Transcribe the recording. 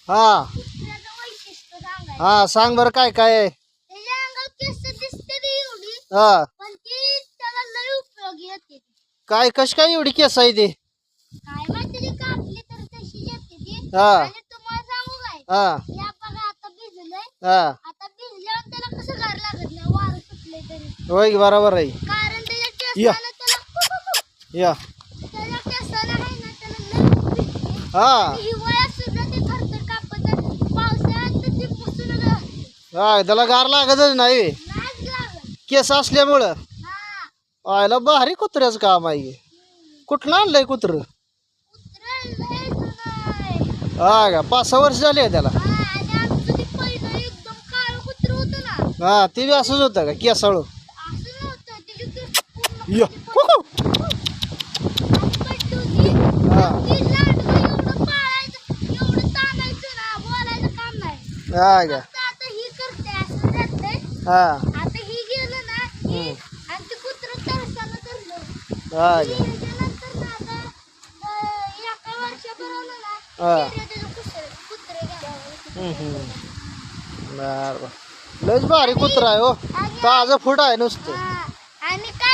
हा कुत्र्याचं वैशिष्ट्य सांगायचं. हा सांग बरं काय काय आहे. त्याच्या अंगात केस दिसते ती एवढी, हा पण ती त्याला लय उपयोगी येते. काय कश काय एवढी केस आहे ती. काय माहिती ती कापली तर तशी येते ती. हा आणि तुम्हाला सांगू काय, हा या बघा आता भिजलंय, हा आता भिजल्यावर त्याला कसं गार लागत नाही वारं सुटले तरी, होय की बरोबर आहे. कारण त्याच्या या. केसाला त्याला या त्याच्या केसाला आहे ना त्याला लय भिजते. हा हिवाळ्यात सुद्धा ते थरथर कापत, पावसाळ्यात तर ते पुसून घालते. हा त्याला गार लागतच नाही नाच लागत. केस असल्यामुळं. हा आयला भारी कुत्र्याचं काम आहे. कुठलं आणलंय कुत्र. कुत्रं लय जुनं आहे. हा का 5-6 वर्ष झाली आहे त्याला. हा, आणि आमचं ते पहिलं एकदम काळं कुत्रं होतं ना, हा ते बी असंच होतं का केसाळू. असं नव्हतं. त्याची केस पूर्ण या कुकू. पट्टी होती. हा ती लांडगं एवढं पाळायचं, एवढं ताणायचं ना, बोलायचं काम नाही. हा का फक्त आता ही करते असं जातंय. हा आता ही गेलं ना, ही आणि ते कुत्रं तरसानं धरलं. हा ही का ह्याच्यानंतर ना आता एका वर्षापर्यंत ना हा त्याचं कुत्रे गेलं. बर बर लयच भारी कुत्रा आहे हो. ताजं फूड आहे नुसतं. हा, आणि काय